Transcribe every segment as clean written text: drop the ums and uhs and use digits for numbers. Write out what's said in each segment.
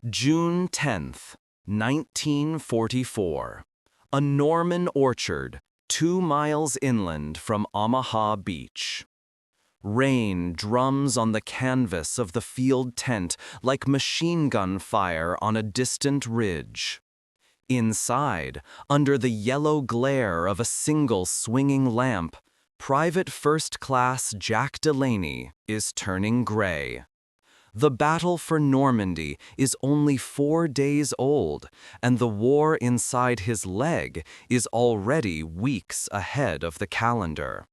June 10th, 1944. A Norman orchard, 2 miles inland from Omaha Beach. Rain drums on the canvas of the field tent like machine gun fire on a distant ridge. Inside, under the yellow glare of a single swinging lamp, Private First Class Jack Delaney is turning gray. The battle for Normandy is only 4 days old, and the war inside his leg is already weeks ahead of the calendar.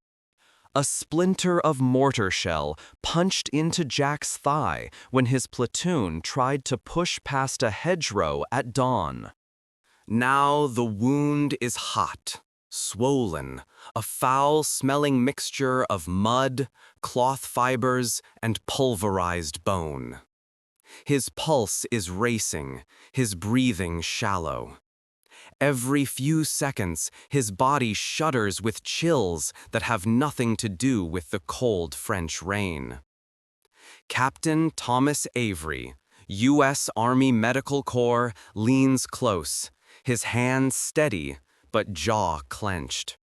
A splinter of mortar shell punched into Jack's thigh when his platoon tried to push past a hedgerow at dawn. Now the wound is hot, swollen, a foul-smelling mixture of mud, cloth fibers, and pulverized bone. His pulse is racing, his breathing shallow. Every few seconds, his body shudders with chills that have nothing to do with the cold French rain. Captain Thomas Avery, U.S. Army Medical Corps, leans close, his hands steady, but jaw clenched.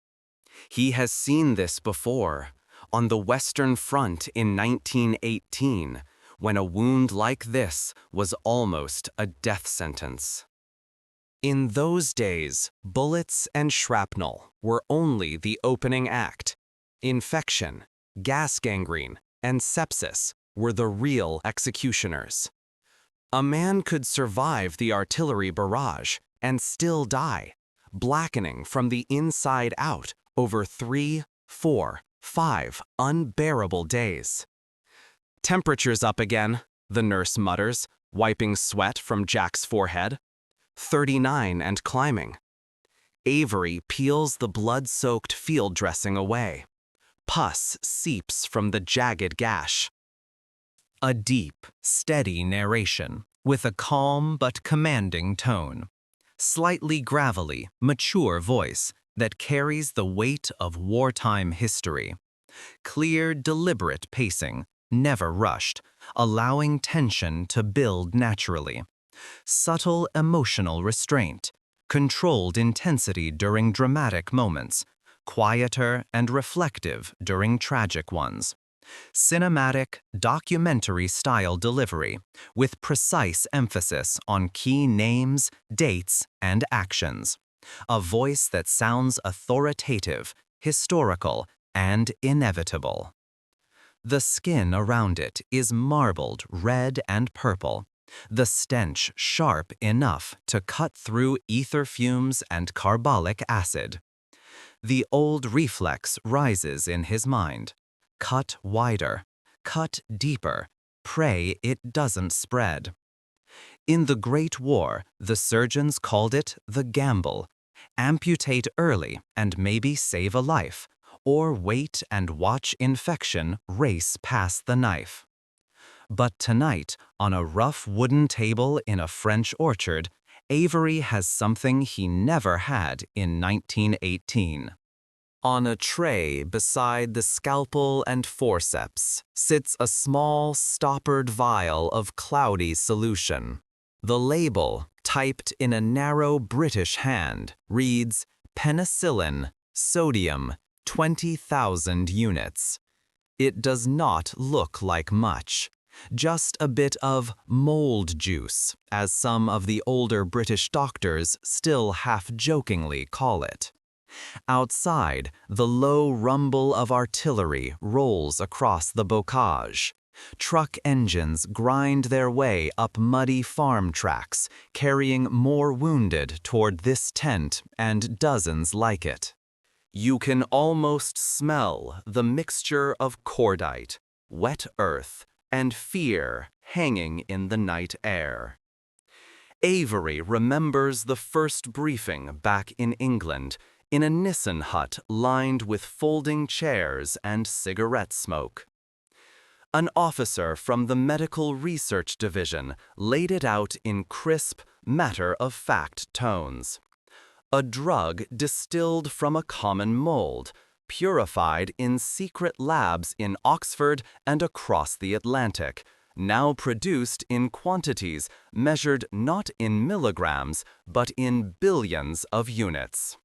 He has seen this before, on the Western Front in 1918, when a wound like this was almost a death sentence. In those days, bullets and shrapnel were only the opening act. Infection, gas gangrene, and sepsis were the real executioners. A man could survive the artillery barrage and still die, blackening from the inside out over 3, 4, 5 unbearable days. "Temperature's up again," the nurse mutters, wiping sweat from Jack's forehead. 39 and climbing. Avery peels the blood-soaked field dressing away. Pus seeps from the jagged gash. A deep, steady narration, with a calm but commanding tone. Slightly gravelly, mature voice that carries the weight of wartime history. Clear, deliberate pacing, never rushed, allowing tension to build naturally. Subtle emotional restraint, controlled intensity during dramatic moments, quieter and reflective during tragic ones. Cinematic, documentary-style delivery, with precise emphasis on key names, dates, and actions. A voice that sounds authoritative, historical, and inevitable. The skin around it is marbled red and purple, the stench sharp enough to cut through ether fumes and carbolic acid. The old reflex rises in his mind. Cut wider, cut deeper, pray it doesn't spread. In the Great War, the surgeons called it the gamble. Amputate early and maybe save a life, or wait and watch infection race past the knife. But tonight, on a rough wooden table in a French orchard, Avery has something he never had in 1918. On a tray beside the scalpel and forceps sits a small, stoppered vial of cloudy solution. The label, typed in a narrow British hand, reads, "Penicillin, sodium, 20,000 units." It does not look like much. Just a bit of mold juice, as some of the older British doctors still half-jokingly call it. Outside, the low rumble of artillery rolls across the bocage. Truck engines grind their way up muddy farm tracks, carrying more wounded toward this tent and dozens like it. You can almost smell the mixture of cordite, wet earth, and fear hanging in the night air. Avery remembers the first briefing back in England, in a Nissen hut lined with folding chairs and cigarette smoke. An officer from the Medical Research Division laid it out in crisp, matter-of-fact tones. A drug distilled from a common mold, purified in secret labs in Oxford and across the Atlantic, now produced in quantities measured not in milligrams but in billions of units.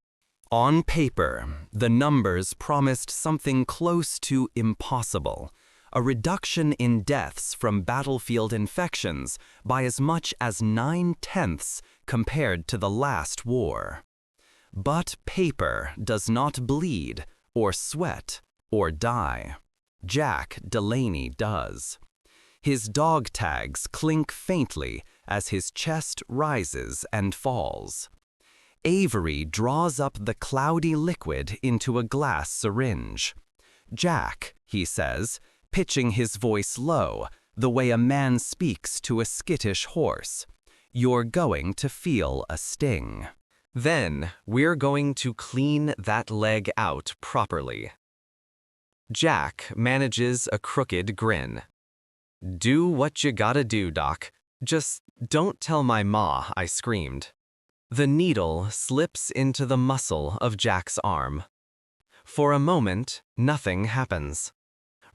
On paper, the numbers promised something close to impossible, a reduction in deaths from battlefield infections by as much as 9/10 compared to the last war. But paper does not bleed, or sweat, or die. Jack Delaney does. His dog tags clink faintly as his chest rises and falls. Avery draws up the cloudy liquid into a glass syringe. "Jack," he says, pitching his voice low, the way a man speaks to a skittish horse, "you're going to feel a sting. Then we're going to clean that leg out properly." Jack manages a crooked grin. "Do what you gotta do, Doc. Just don't tell my ma I screamed." The needle slips into the muscle of Jack's arm. For a moment, nothing happens.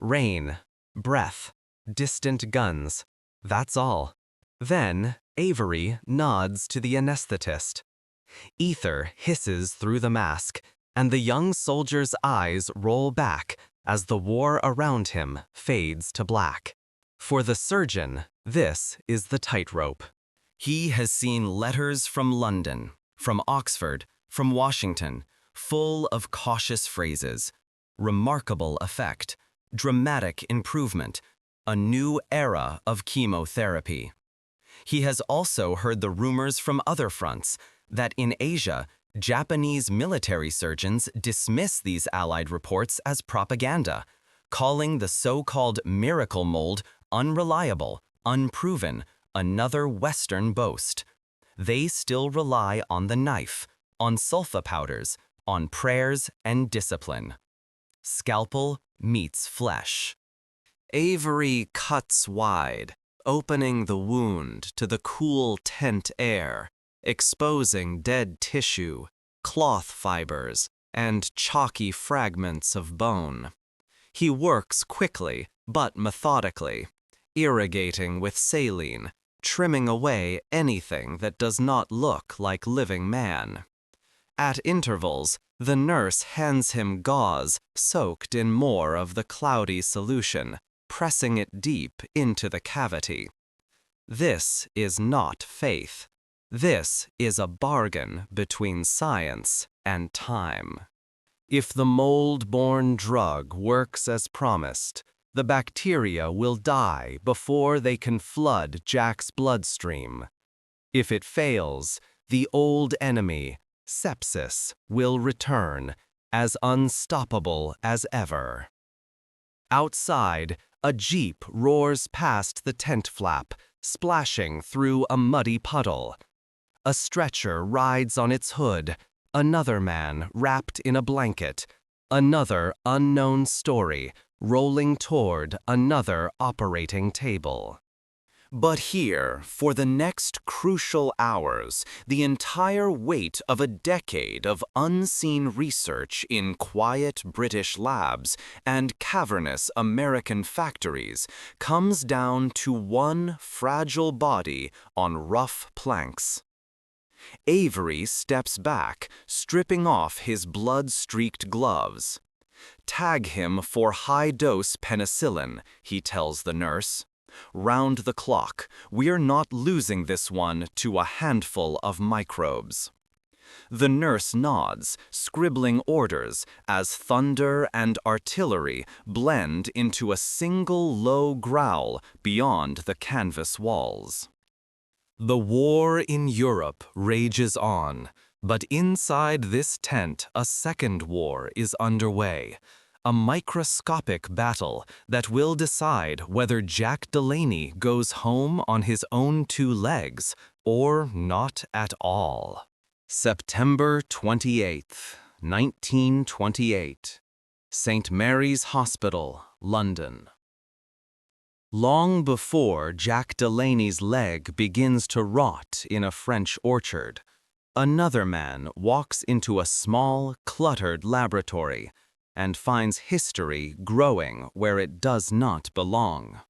Rain, breath, distant guns, that's all. Then Avery nods to the anesthetist. Ether hisses through the mask, and the young soldier's eyes roll back as the war around him fades to black. For the surgeon, this is the tightrope. He has seen letters from London, from Oxford, from Washington, full of cautious phrases. Remarkable effect, dramatic improvement, a new era of chemotherapy. He has also heard the rumors from other fronts that in Asia, Japanese military surgeons dismiss these Allied reports as propaganda, calling the so-called miracle mold unreliable, unproven, another Western boast. They still rely on the knife, on sulfa powders, on prayers and discipline. Scalpel meets flesh. Avery cuts wide, opening the wound to the cool tent air, exposing dead tissue, cloth fibers, and chalky fragments of bone. He works quickly but methodically, irrigating with saline, trimming away anything that does not look like living man. At intervals, the nurse hands him gauze soaked in more of the cloudy solution, pressing it deep into the cavity. This is not faith. This is a bargain between science and time. If the mold-borne drug works as promised, the bacteria will die before they can flood Jack's bloodstream. If it fails, the old enemy, sepsis, will return, as unstoppable as ever. Outside, a jeep roars past the tent flap, splashing through a muddy puddle. A stretcher rides on its hood, another man wrapped in a blanket, another unknown story rolling toward another operating table. But here, for the next crucial hours, the entire weight of a decade of unseen research in quiet British labs and cavernous American factories comes down to one fragile body on rough planks. Avery steps back, stripping off his blood-streaked gloves. "Tag him for high-dose penicillin," he tells the nurse. "Round the clock, we're not losing this one to a handful of microbes." The nurse nods, scribbling orders as thunder and artillery blend into a single low growl beyond the canvas walls. The war in Europe rages on, but inside this tent a second war is underway, a microscopic battle that will decide whether Jack Delaney goes home on his own two legs or not at all. September 28th, 1928. St. Mary's Hospital, London. Long before Jack Delaney's leg begins to rot in a French orchard, another man walks into a small, cluttered laboratory and finds history growing where it does not belong.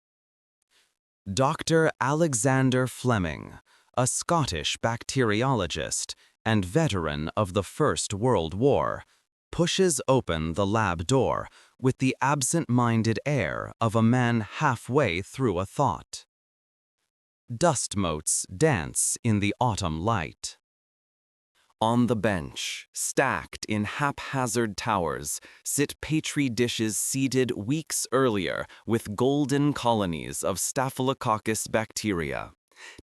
Dr. Alexander Fleming, a Scottish bacteriologist and veteran of the First World War, pushes open the lab door with the absent-minded air of a man halfway through a thought. Dust motes dance in the autumn light. On the bench, stacked in haphazard towers, sit petri dishes seeded weeks earlier with golden colonies of Staphylococcus bacteria,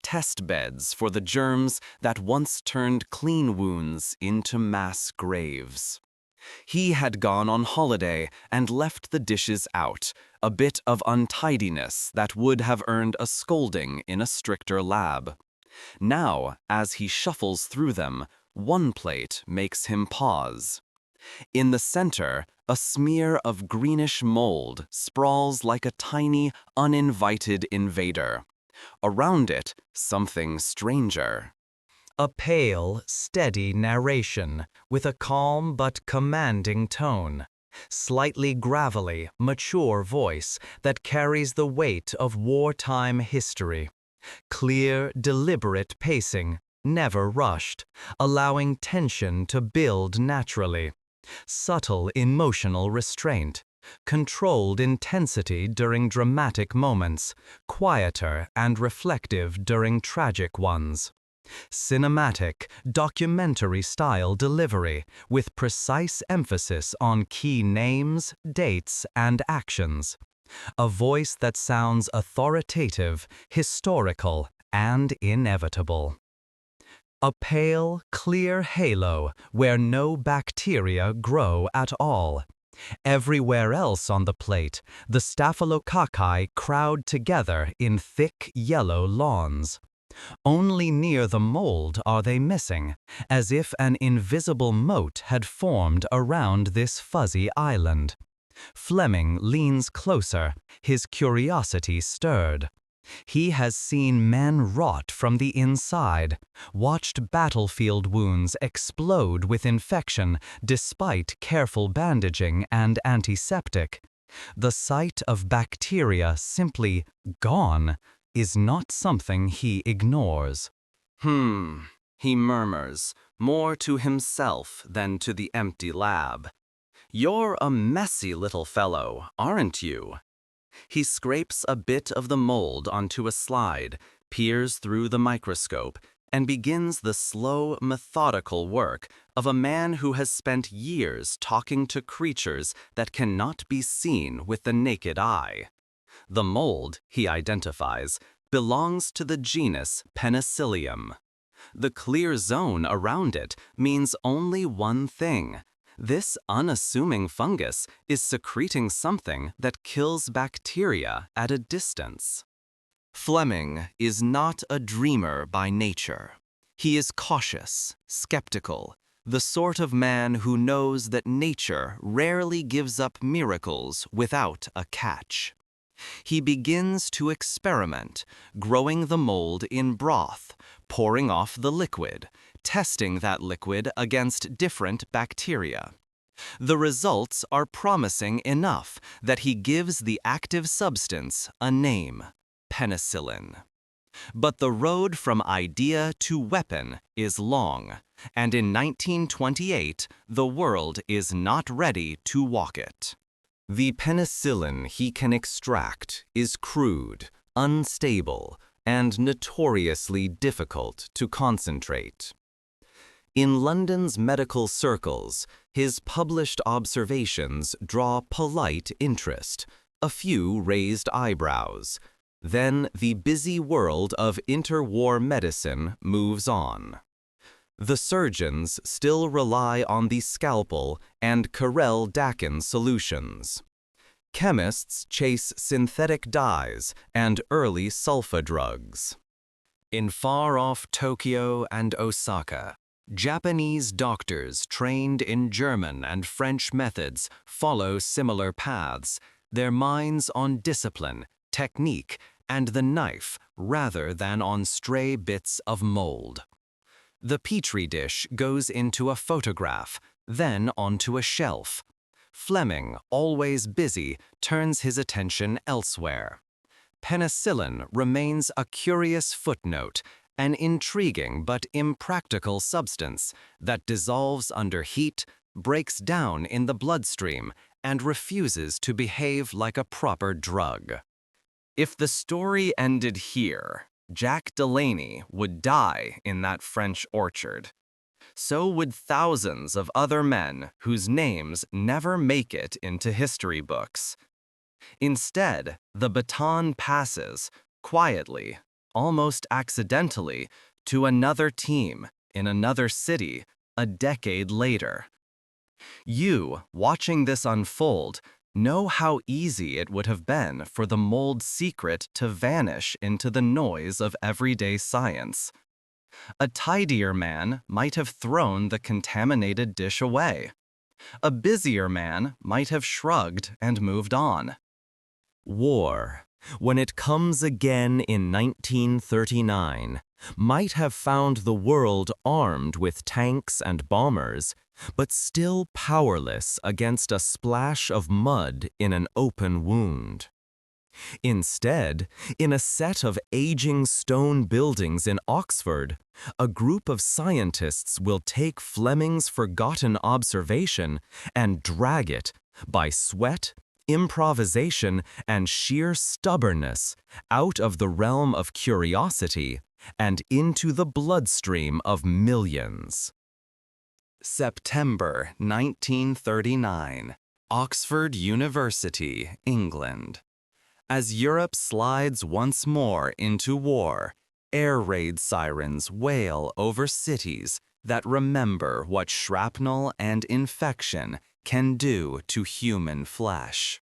test beds for the germs that once turned clean wounds into mass graves. He had gone on holiday and left the dishes out, a bit of untidiness that would have earned a scolding in a stricter lab. Now, as he shuffles through them, one plate makes him pause. In the center, a smear of greenish mold sprawls like a tiny, uninvited invader. Around it, something stranger. A pale, steady narration with a calm but commanding tone. Slightly gravelly, mature voice that carries the weight of wartime history. Clear, deliberate pacing, never rushed, allowing tension to build naturally. Subtle emotional restraint, controlled intensity during dramatic moments, quieter and reflective during tragic ones. Cinematic, documentary-style delivery with precise emphasis on key names, dates, and actions. A voice that sounds authoritative, historical, and inevitable. A pale, clear halo where no bacteria grow at all. Everywhere else on the plate, the staphylococci crowd together in thick yellow lawns. Only near the mold are they missing, as if an invisible moat had formed around this fuzzy island. Fleming leans closer, his curiosity stirred. He has seen men rot from the inside, watched battlefield wounds explode with infection despite careful bandaging and antiseptic. The sight of bacteria simply gone is not something he ignores. He murmurs, more to himself than to the empty lab. You're a messy little fellow, aren't you? He scrapes a bit of the mold onto a slide, peers through the microscope, and begins the slow, methodical work of a man who has spent years talking to creatures that cannot be seen with the naked eye. The mold, he identifies, belongs to the genus Penicillium. The clear zone around it means only one thing. This unassuming fungus is secreting something that kills bacteria at a distance. Fleming is not a dreamer by nature. He is cautious, skeptical, the sort of man who knows that nature rarely gives up miracles without a catch. He begins to experiment, growing the mold in broth, pouring off the liquid, testing that liquid against different bacteria. The results are promising enough that he gives the active substance a name, penicillin. But the road from idea to weapon is long, and in 1928, the world is not ready to walk it. The penicillin he can extract is crude, unstable, and notoriously difficult to concentrate. In London's medical circles, his published observations draw polite interest, a few raised eyebrows. Then the busy world of interwar medicine moves on. The surgeons still rely on the scalpel and Carrel-Dakin solutions. Chemists chase synthetic dyes and early sulfa drugs. In far-off Tokyo and Osaka, Japanese doctors trained in German and French methods follow similar paths, their minds on discipline, technique, and the knife rather than on stray bits of mold. The petri dish goes into a photograph, then onto a shelf. Fleming, always busy, turns his attention elsewhere. penicillin remains a curious footnote, an intriguing but impractical substance that dissolves under heat, breaks down in the bloodstream, and refuses to behave like a proper drug. If the story ended here, Jack Delaney would die in that French orchard. So would thousands of other men whose names never make it into history books. Instead, the baton passes, quietly, almost accidentally, to another team in another city a decade later. You, watching this unfold, know how easy it would have been for the mold secret to vanish into the noise of everyday science. A tidier man might have thrown the contaminated dish away. A busier man might have shrugged and moved on. War, when it comes again in 1939, might have found the world armed with tanks and bombers, but still powerless against a splash of mud in an open wound. Instead, in a set of aging stone buildings in Oxford, a group of scientists will take Fleming's forgotten observation and drag it, by sweat, improvisation, and sheer stubbornness, out of the realm of curiosity and into the bloodstream of millions. September 1939, Oxford University, England. As Europe slides once more into war, air raid sirens wail over cities that remember what shrapnel and infection can do to human flesh.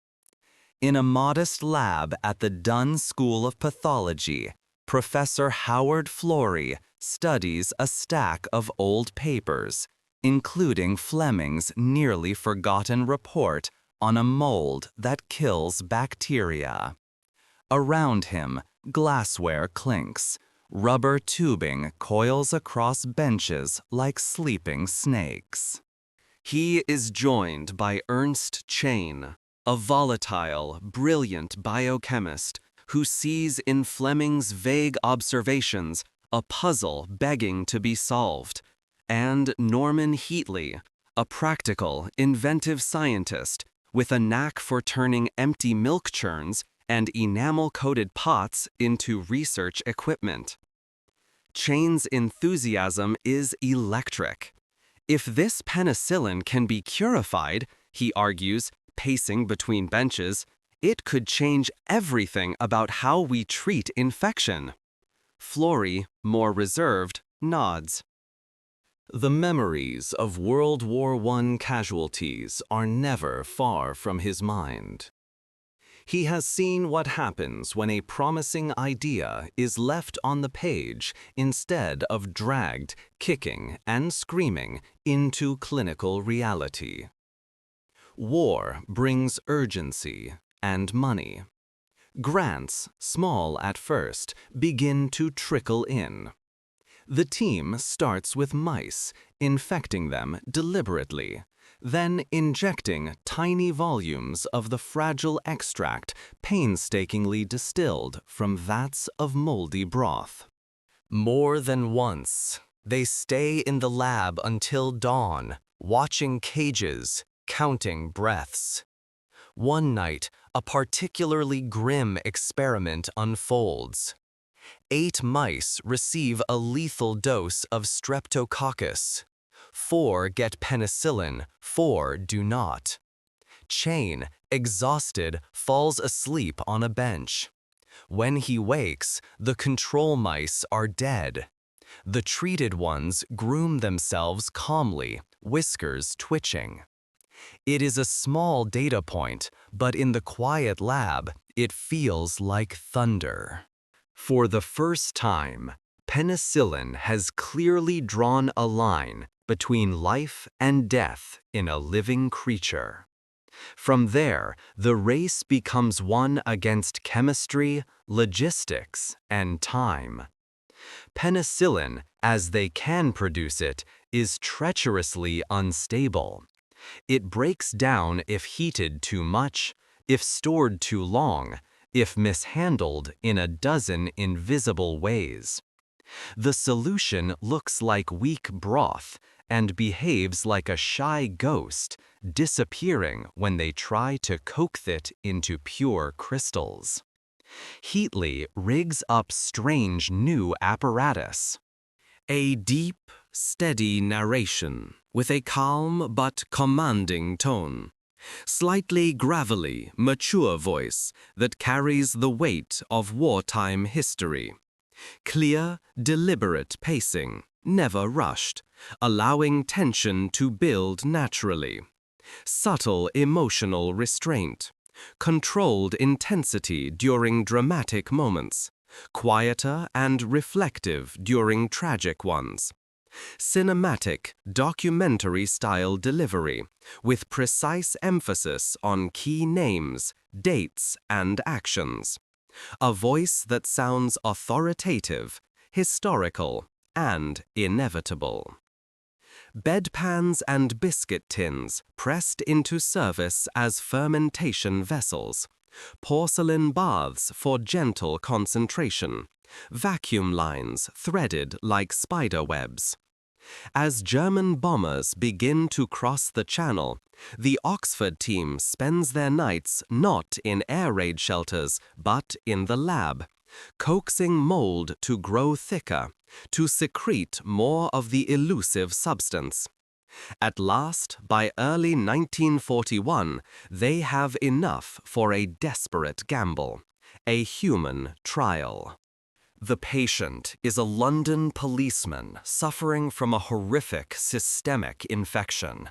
In a modest lab at the Dunn School of Pathology, Professor Howard Florey studies a stack of old papers, including Fleming's nearly forgotten report on a mold that kills bacteria. Around him, glassware clinks. Rubber tubing coils across benches like sleeping snakes. He is joined by Ernst, a volatile, brilliant biochemist who sees in Fleming's vague observations a puzzle begging to be solved, and Norman Heatley, a practical, inventive scientist with a knack for turning empty milk churns and enamel-coated pots into research equipment. Chain's enthusiasm is electric. If this penicillin can be purified, he argues, pacing between benches, it could change everything about how we treat infection. Florey, more reserved, nods. The memories of World War I casualties are never far from his mind. He has seen what happens when a promising idea is left on the page instead of dragged, kicking, and screaming into clinical reality. War brings urgency and money. Grants, small at first, begin to trickle in. The team starts with mice, infecting them deliberately, then injecting tiny volumes of the fragile extract painstakingly distilled from vats of moldy broth. More than once, they stay in the lab until dawn, watching cages, counting breaths. One night, a particularly grim experiment unfolds. 8 mice receive a lethal dose of streptococcus. 4 get penicillin, 4 do not. Chain, exhausted, falls asleep on a bench. When he wakes, the control mice are dead. The treated ones groom themselves calmly, whiskers twitching. It is a small data point, but in the quiet lab, it feels like thunder. For the first time, penicillin has clearly drawn a line between life and death in a living creature. From there, the race becomes one against chemistry, logistics, and time. Penicillin, as they can produce it, is treacherously unstable. It breaks down if heated too much, if stored too long, if mishandled in a dozen invisible ways. The solution looks like weak broth and behaves like a shy ghost, disappearing when they try to coax it into pure crystals. Heatley rigs up strange new apparatus. A deep, steady narration with a calm but commanding tone. Slightly gravelly, mature voice that carries the weight of wartime history. Clear, deliberate pacing, never rushed, allowing tension to build naturally. Subtle emotional restraint. Controlled intensity during dramatic moments. Quieter and reflective during tragic ones. Cinematic, documentary-style delivery, with precise emphasis on key names, dates, and actions. A voice that sounds authoritative, historical, and inevitable. Bedpans and biscuit tins pressed into service as fermentation vessels. Porcelain baths for gentle concentration. Vacuum lines threaded like spider webs. As German bombers begin to cross the Channel, the Oxford team spends their nights not in air raid shelters, but in the lab, coaxing mold to grow thicker, to secrete more of the elusive substance. At last, by early 1941, they have enough for a desperate gamble, a human trial. The patient is a London policeman suffering from a horrific systemic infection.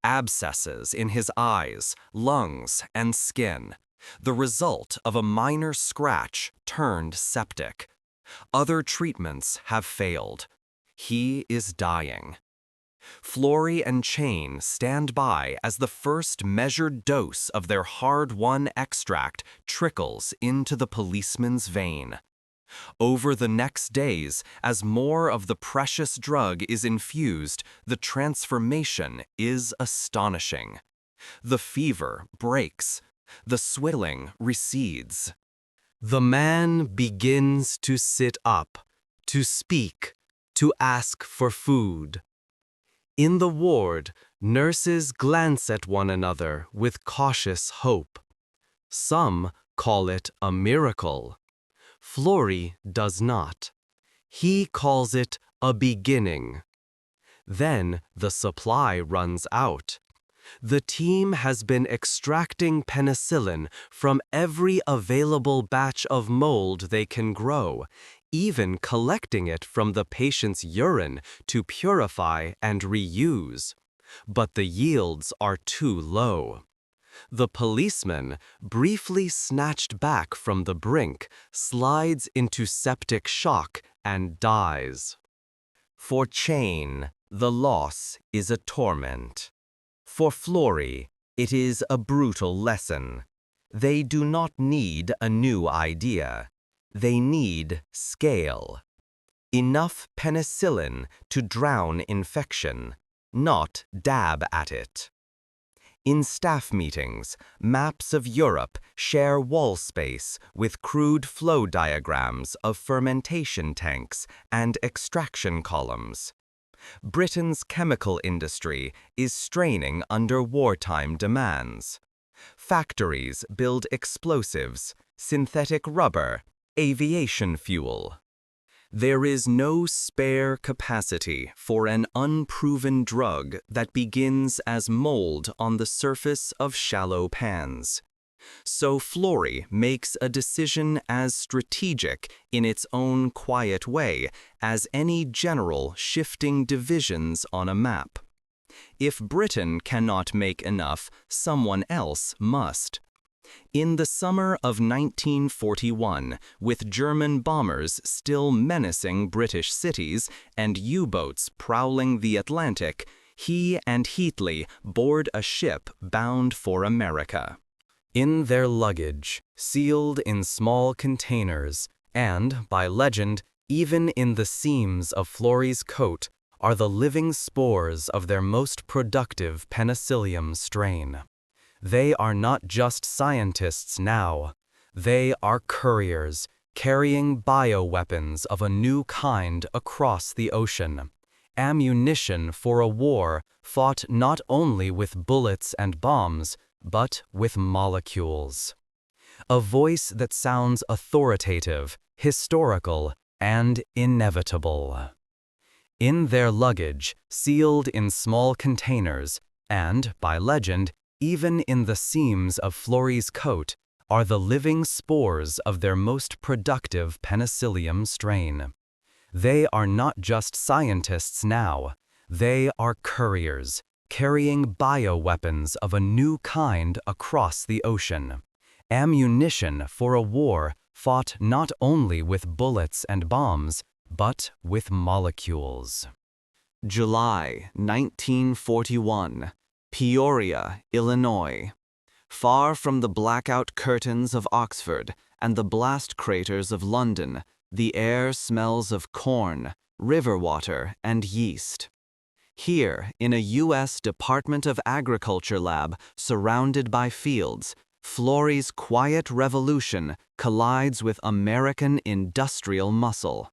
Abscesses in his eyes, lungs, and skin. The result of a minor scratch turned septic. Other treatments have failed. He is dying. Florey and Chain stand by as the first measured dose of their hard-won extract trickles into the policeman's vein. Over the next days, as more of the precious drug is infused, the transformation is astonishing. The fever breaks. The swelling recedes. The man begins to sit up, to speak, to ask for food. In the ward, nurses glance at one another with cautious hope. Some call it a miracle. Florey does not. He calls it a beginning. Then the supply runs out. The team has been extracting penicillin from every available batch of mold they can grow, even collecting it from the patient's urine to purify and reuse. But the yields are too low. The policeman, briefly snatched back from the brink, slides into septic shock and dies. For Chain, the loss is a torment. For Florey, it is a brutal lesson. They do not need a new idea. They need scale. Enough penicillin to drown infection, not dab at it. In staff meetings, maps of Europe share wall space with crude flow diagrams of fermentation tanks and extraction columns. Britain's chemical industry is straining under wartime demands. Factories build explosives, synthetic rubber, aviation fuel. There is no spare capacity for an unproven drug that begins as mold on the surface of shallow pans. So Florey makes a decision as strategic in its own quiet way as any general shifting divisions on a map. If Britain cannot make enough, someone else must. In the summer of 1941, with German bombers still menacing British cities and U-boats prowling the Atlantic, he and Heatley board a ship bound for America. In their luggage, sealed in small containers, and, by legend, even in the seams of Florey's coat, are the living spores of their most productive Penicillium strain. They are not just scientists now. They are couriers, carrying bioweapons of a new kind across the ocean. Ammunition for a war fought not only with bullets and bombs, but with molecules. A voice that sounds authoritative, historical, and inevitable. In their luggage, sealed in small containers, and, by legend, even in the seams of Florey's coat, are the living spores of their most productive Penicillium strain. They are not just scientists now, they are couriers, carrying bioweapons of a new kind across the ocean. Ammunition for a war fought not only with bullets and bombs, but with molecules. July 1941, Peoria, Illinois. Far from the blackout curtains of Oxford and the blast craters of London, the air smells of corn, river water, and yeast. Here, in a U.S. Department of Agriculture lab surrounded by fields, Florey's quiet revolution collides with American industrial muscle.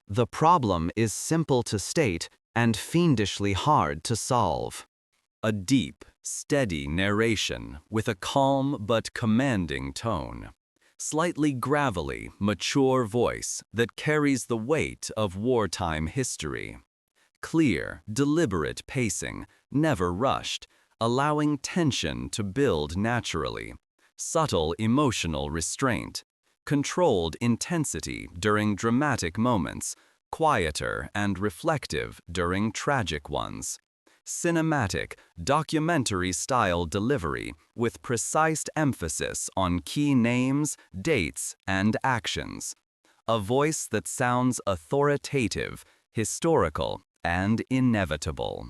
The problem is simple to state and fiendishly hard to solve. A deep, steady narration with a calm but commanding tone. Slightly gravelly, mature voice that carries the weight of wartime history. Clear, deliberate pacing, never rushed, allowing tension to build naturally. Subtle emotional restraint. Controlled intensity during dramatic moments, quieter and reflective during tragic ones. Cinematic, documentary-style delivery with precise emphasis on key names, dates, and actions. A voice that sounds authoritative, historical, and inevitable.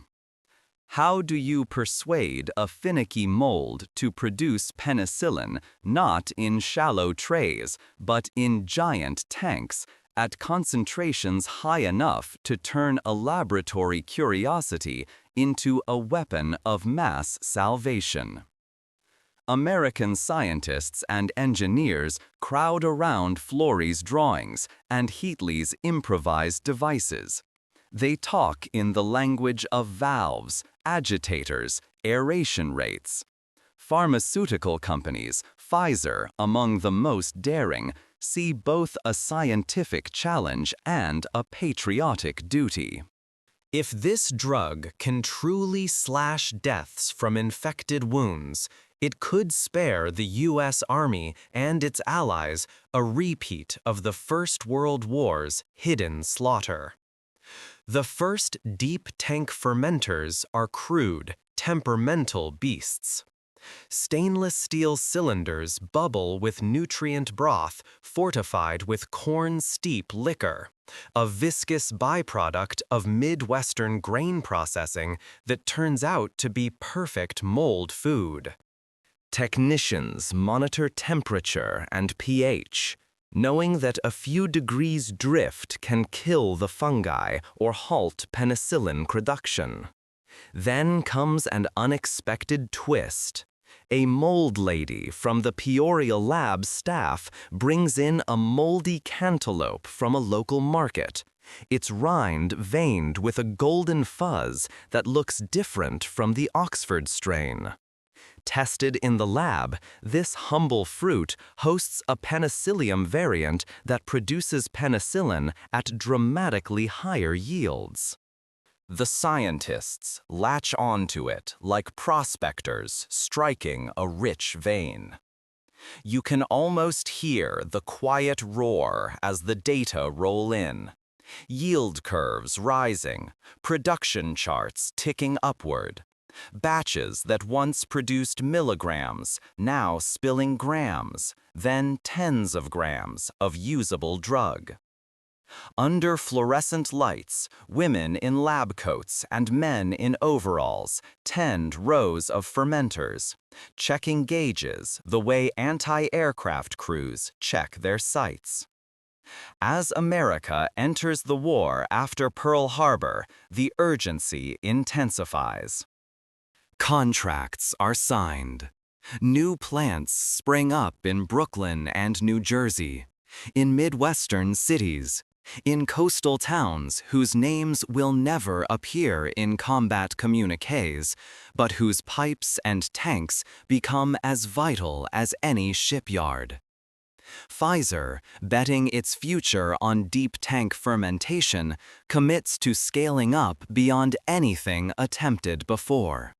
How do you persuade a finicky mold to produce penicillin not in shallow trays, but in giant tanks, at concentrations high enough to turn a laboratory curiosity into a weapon of mass salvation? American scientists and engineers crowd around Florey's drawings and Heatley's improvised devices. They talk in the language of valves, agitators, aeration rates. Pharmaceutical companies, Pfizer among the most daring, see both a scientific challenge and a patriotic duty. If this drug can truly slash deaths from infected wounds, it could spare the U.S. Army and its allies a repeat of the First World War's hidden slaughter. The first deep tank fermenters are crude, temperamental beasts. Stainless steel cylinders bubble with nutrient broth fortified with corn-steep liquor, a viscous byproduct of Midwestern grain processing that turns out to be perfect mold food. Technicians monitor temperature and pH, knowing that a few degrees drift can kill the fungi or halt penicillin production. Then comes an unexpected twist. A mold lady from the Peoria lab staff brings in a moldy cantaloupe from a local market, its rind veined with a golden fuzz that looks different from the Oxford strain. Tested in the lab, this humble fruit hosts a penicillium variant that produces penicillin at dramatically higher yields. The scientists latch onto it like prospectors striking a rich vein. You can almost hear the quiet roar as the data roll in. Yield curves rising, production charts ticking upward. Batches that once produced milligrams, now spilling grams, then tens of grams of usable drug. Under fluorescent lights, women in lab coats and men in overalls tend rows of fermenters, checking gauges the way anti-aircraft crews check their sights. As America enters the war after Pearl Harbor, the urgency intensifies. Contracts are signed. New plants spring up in Brooklyn and New Jersey, in Midwestern cities, in coastal towns whose names will never appear in combat communiques, but whose pipes and tanks become as vital as any shipyard. Pfizer, betting its future on deep tank fermentation, commits to scaling up beyond anything attempted before.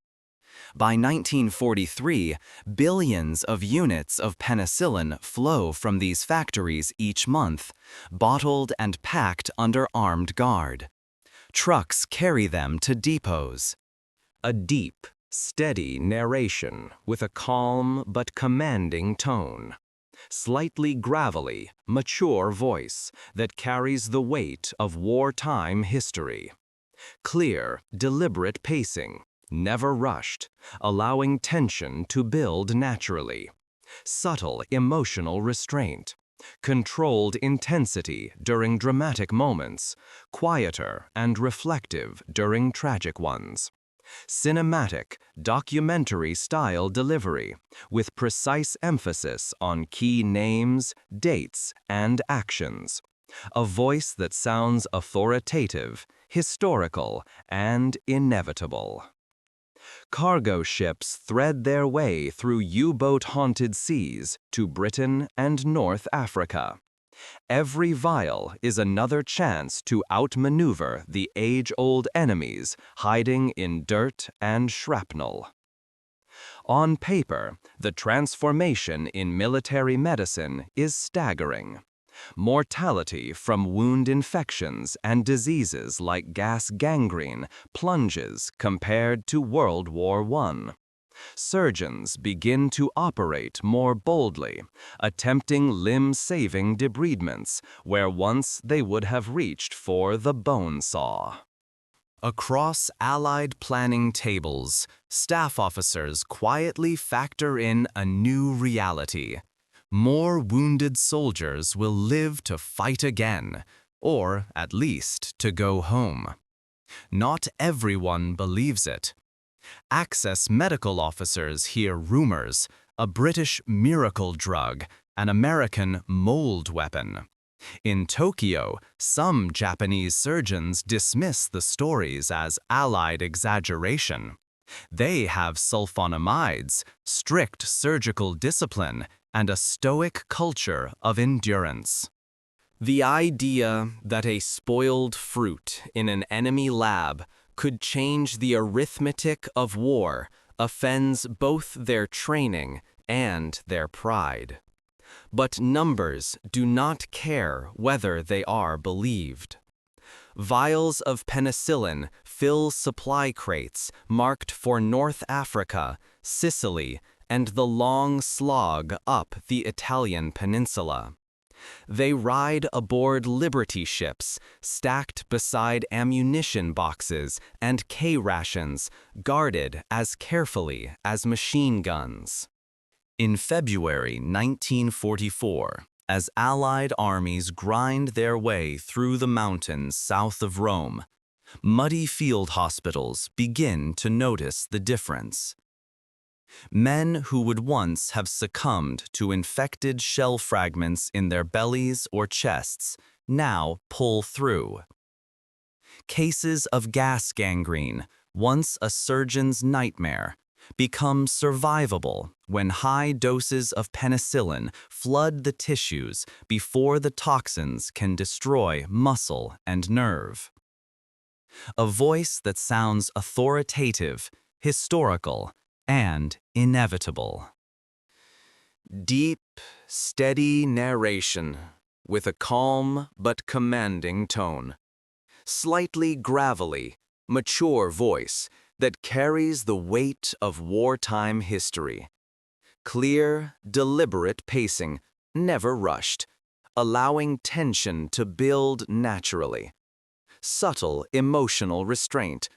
By 1943, billions of units of penicillin flow from these factories each month, bottled and packed under armed guard. Trucks carry them to depots. A deep, steady narration with a calm but commanding tone. Slightly gravelly, mature voice that carries the weight of wartime history. Clear, deliberate pacing, never rushed, allowing tension to build naturally. Subtle emotional restraint. Controlled intensity during dramatic moments, quieter and reflective during tragic ones. Cinematic, documentary-style delivery, with precise emphasis on key names, dates, and actions. A voice that sounds authoritative, historical, and inevitable. Cargo ships thread their way through U-boat-haunted seas to Britain and North Africa. Every vial is another chance to outmaneuver the age-old enemies hiding in dirt and shrapnel. On paper, the transformation in military medicine is staggering. Mortality from wound infections and diseases like gas gangrene plunges compared to World War I. Surgeons begin to operate more boldly, attempting limb-saving debridements where once they would have reached for the bone saw. Across Allied planning tables, staff officers quietly factor in a new reality. More wounded soldiers will live to fight again, or at least to go home. Not everyone believes it. Access medical officers hear rumors, a British miracle drug, an American mold weapon. In Tokyo, some Japanese surgeons dismiss the stories as Allied exaggeration. They have sulfonamides, strict surgical discipline, and a stoic culture of endurance. The idea that a spoiled fruit in an enemy lab could change the arithmetic of war offends both their training and their pride. But numbers do not care whether they are believed. Vials of penicillin fill supply crates marked for North Africa, Sicily, and the long slog up the Italian peninsula. They ride aboard Liberty ships, stacked beside ammunition boxes and K-rations, guarded as carefully as machine guns. In February 1944, as Allied armies grind their way through the mountains south of Rome, muddy field hospitals begin to notice the difference. Men who would once have succumbed to infected shell fragments in their bellies or chests now pull through. Cases of gas gangrene, once a surgeon's nightmare, become survivable when high doses of penicillin flood the tissues before the toxins can destroy muscle and nerve. A voice that sounds authoritative, historical, and inevitable. Deep, steady narration with a calm but commanding tone. Slightly gravelly, mature voice that carries the weight of wartime history. Clear, deliberate pacing, never rushed, allowing tension to build naturally. Subtle emotional restraint,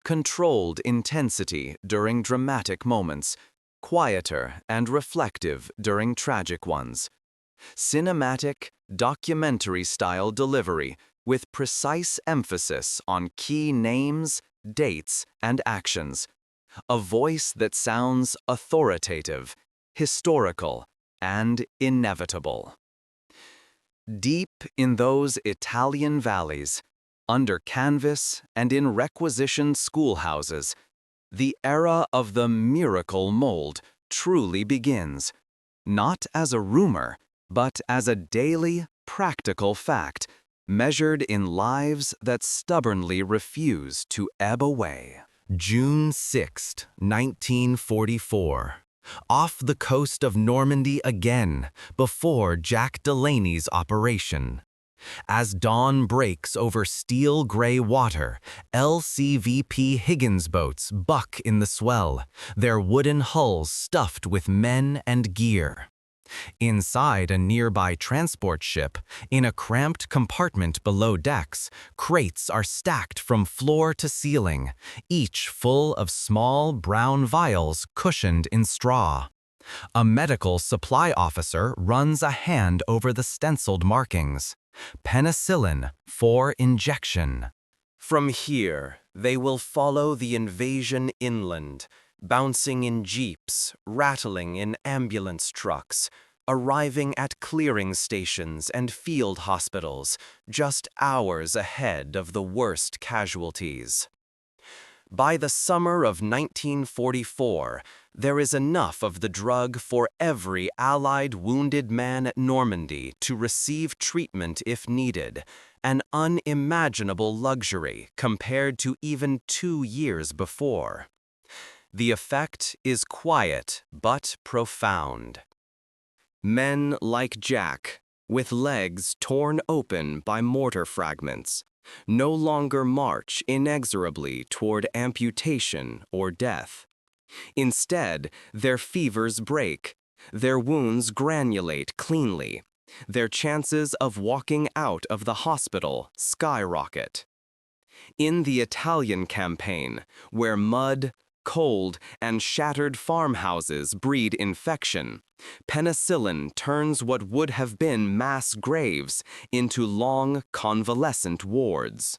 controlled intensity during dramatic moments, quieter and reflective during tragic ones. Cinematic, documentary-style delivery with precise emphasis on key names, dates, and actions. a voice that sounds authoritative, historical, and inevitable. Deep in those Italian valleys, under canvas and in requisitioned schoolhouses, the era of the miracle mold truly begins, not as a rumor, but as a daily, practical fact, measured in lives that stubbornly refuse to ebb away. June 6, 1944. Off the coast of Normandy again, before Jack Delaney's operation. As dawn breaks over steel-gray water, LCVP Higgins boats buck in the swell, their wooden hulls stuffed with men and gear. Inside a nearby transport ship, in a cramped compartment below decks, crates are stacked from floor to ceiling, each full of small brown vials cushioned in straw. A medical supply officer runs a hand over the stenciled markings. Penicillin for injection. From here, they will follow the invasion inland, bouncing in jeeps, rattling in ambulance trucks, arriving at clearing stations and field hospitals, just hours ahead of the worst casualties. By the summer of 1944, there is enough of the drug for every Allied wounded man at Normandy to receive treatment if needed, an unimaginable luxury compared to even 2 years before. The effect is quiet but profound. Men like Jack, with legs torn open by mortar fragments, no longer march inexorably toward amputation or death. Instead, their fevers break, their wounds granulate cleanly, their chances of walking out of the hospital skyrocket. In the Italian campaign, where mud, cold, and shattered farmhouses breed infection, penicillin turns what would have been mass graves into long, convalescent wards.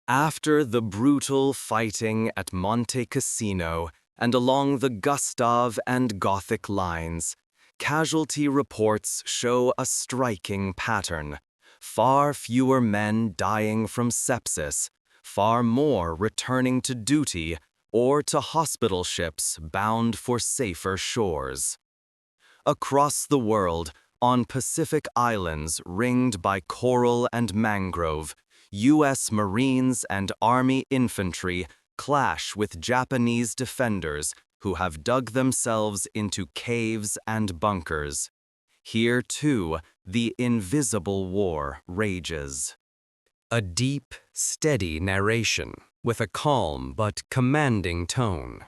After the brutal fighting at Monte Cassino and along the Gustav and Gothic lines, casualty reports show a striking pattern. Far fewer men dying from sepsis, far more returning to duty or to hospital ships bound for safer shores. Across the world, on Pacific islands ringed by coral and mangrove, U.S. Marines and Army infantry clash with Japanese defenders who have dug themselves into caves and bunkers. Here, too, the invisible war rages. A deep, steady narration with a calm but commanding tone.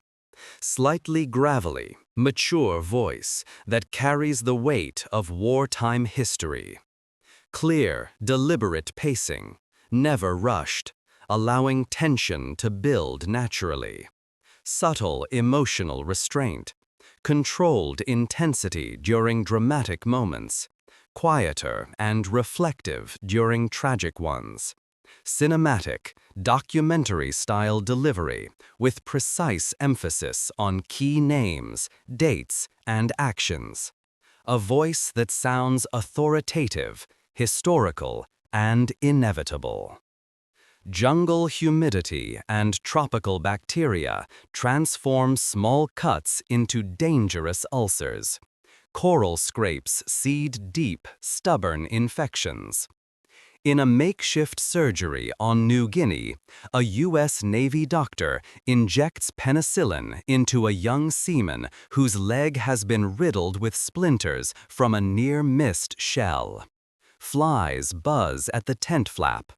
Slightly gravelly, mature voice that carries the weight of wartime history. Clear, deliberate pacing, never rushed, allowing tension to build naturally. Subtle emotional restraint, controlled intensity during dramatic moments, quieter and reflective during tragic ones. Cinematic, documentary-style delivery with precise emphasis on key names, dates, and actions. A voice that sounds authoritative, historical, and inevitable. Jungle humidity and tropical bacteria transform small cuts into dangerous ulcers. Coral scrapes seed deep, stubborn infections. In a makeshift surgery on New Guinea, a U.S. Navy doctor injects penicillin into a young seaman whose leg has been riddled with splinters from a near-missed shell. Flies buzz at the tent flap.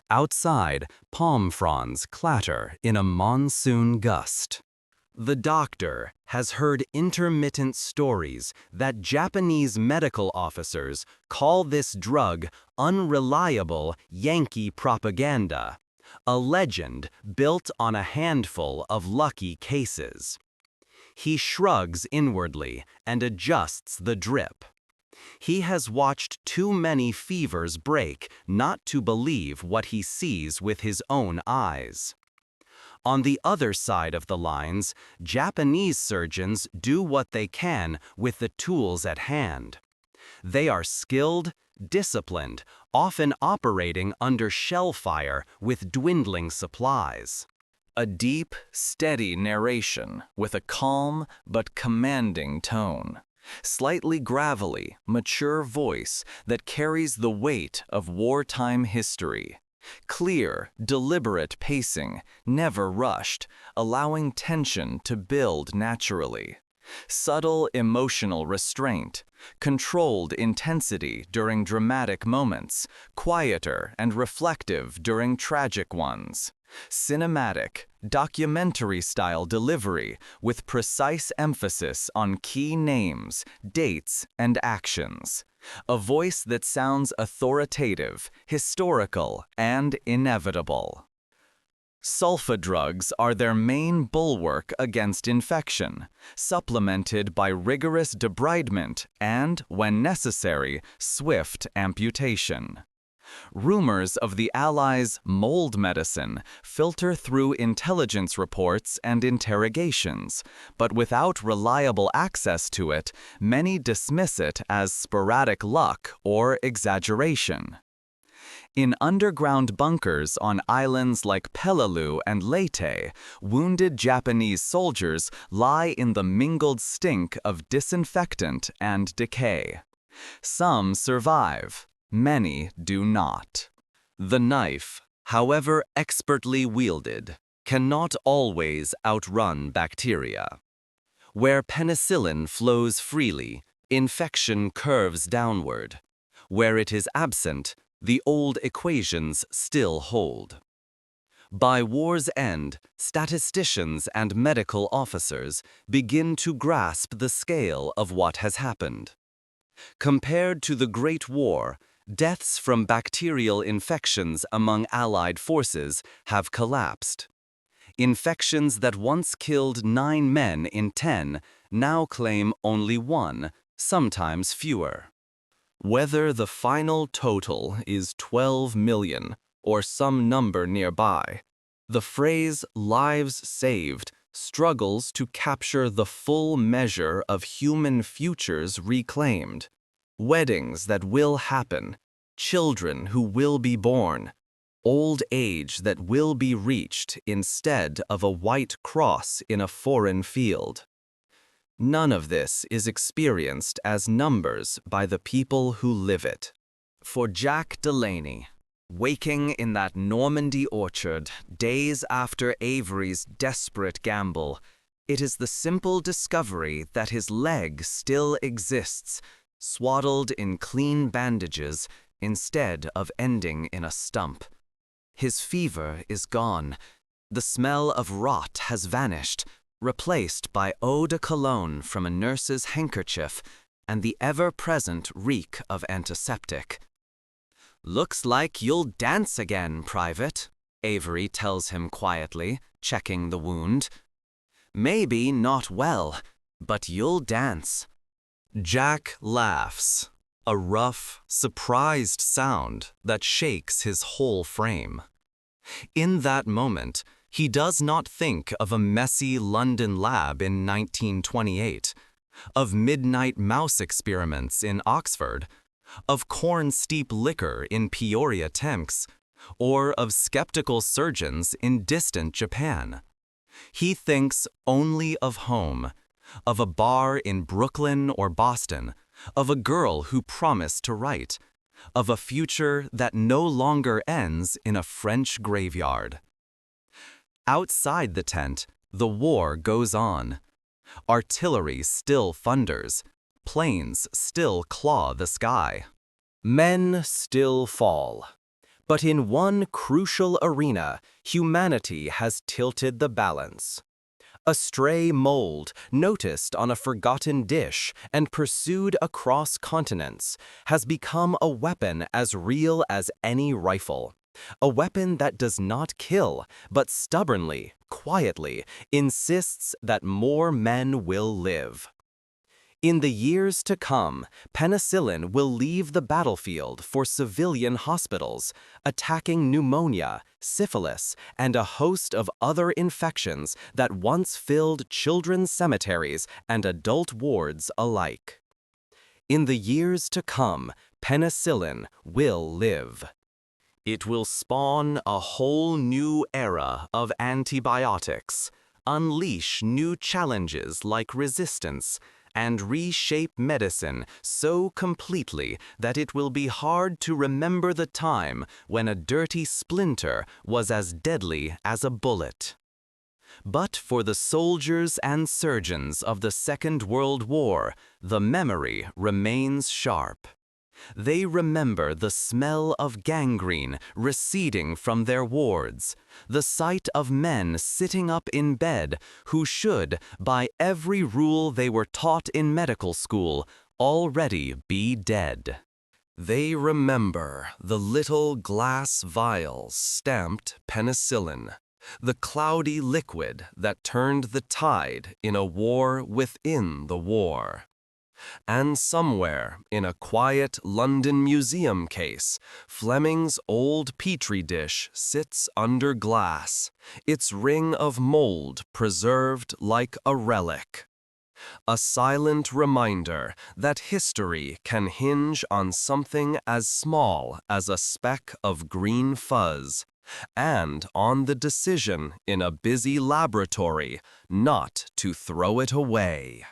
Outside, palm fronds clatter in a monsoon gust. The doctor has heard intermittent stories that Japanese medical officers call this drug unreliable Yankee propaganda, a legend built on a handful of lucky cases. He shrugs inwardly and adjusts the drip. He has watched too many fevers break not to believe what he sees with his own eyes. On the other side of the lines, Japanese surgeons do what they can with the tools at hand. They are skilled, disciplined, often operating under shell fire with dwindling supplies. A deep, steady narration with a calm but commanding tone. Slightly gravelly, mature voice that carries the weight of wartime history. Clear, deliberate pacing, never rushed, allowing tension to build naturally. Subtle emotional restraint, controlled intensity during dramatic moments, quieter and reflective during tragic ones. Cinematic, documentary-style delivery with precise emphasis on key names, dates, and actions. A voice that sounds authoritative, historical, and inevitable. Sulfa drugs are their main bulwark against infection, supplemented by rigorous debridement and, when necessary, swift amputation. Rumors of the Allies' mold medicine filter through intelligence reports and interrogations, but without reliable access to it, many dismiss it as sporadic luck or exaggeration. In underground bunkers on islands like Peleliu and Leyte, wounded Japanese soldiers lie in the mingled stink of disinfectant and decay. Some survive. Many do not. The knife, however expertly wielded, cannot always outrun bacteria. Where penicillin flows freely, infection curves downward. Where it is absent, the old equations still hold. By war's end, statisticians and medical officers begin to grasp the scale of what has happened. Compared to the Great War, deaths from bacterial infections among Allied forces have collapsed. Infections that once killed 9 men in 10 now claim only 1, sometimes fewer. Whether the final total is 12 million or some number nearby, the phrase "lives saved" struggles to capture the full measure of human futures reclaimed. Weddings that will happen, children who will be born, old age that will be reached instead of a white cross in a foreign field. None of this is experienced as numbers by the people who live it. For Jack Delaney, waking in that Normandy orchard days after Avery's desperate gamble, it is the simple discovery that his leg still exists, swaddled in clean bandages instead of ending in a stump. His fever is gone. The smell of rot has vanished, replaced by eau de cologne from a nurse's handkerchief and the ever-present reek of antiseptic. "Looks like you'll dance again, Private," Avery tells him quietly, checking the wound. "Maybe not well, but you'll dance." Jack laughs, a rough, surprised sound that shakes his whole frame. In that moment, he does not think of a messy London lab in 1928, of midnight mouse experiments in Oxford, of corn-steep liquor in Peoria, Thames, or of skeptical surgeons in distant Japan. He thinks only of home, of a bar in Brooklyn or Boston, of a girl who promised to write, of a future that no longer ends in a French graveyard. Outside the tent, the war goes on. Artillery still thunders. Planes still claw the sky. Men still fall. But in one crucial arena, humanity has tilted the balance. A stray mold, noticed on a forgotten dish and pursued across continents, has become a weapon as real as any rifle. A weapon that does not kill, but stubbornly, quietly, insists that more men will live. In the years to come, penicillin will leave the battlefield for civilian hospitals, attacking pneumonia, syphilis, and a host of other infections that once filled children's cemeteries and adult wards alike. In the years to come, penicillin will live. It will spawn a whole new era of antibiotics, unleash new challenges like resistance, and reshape medicine so completely that it will be hard to remember the time when a dirty splinter was as deadly as a bullet. But for the soldiers and surgeons of the Second World War, the memory remains sharp. They remember the smell of gangrene receding from their wards, the sight of men sitting up in bed who should, by every rule they were taught in medical school, already be dead. They remember the little glass vials stamped penicillin, the cloudy liquid that turned the tide in a war within the war. And somewhere in a quiet London museum case, Fleming's old petri dish sits under glass, its ring of mold preserved like a relic. A silent reminder that history can hinge on something as small as a speck of green fuzz, and on the decision in a busy laboratory not to throw it away.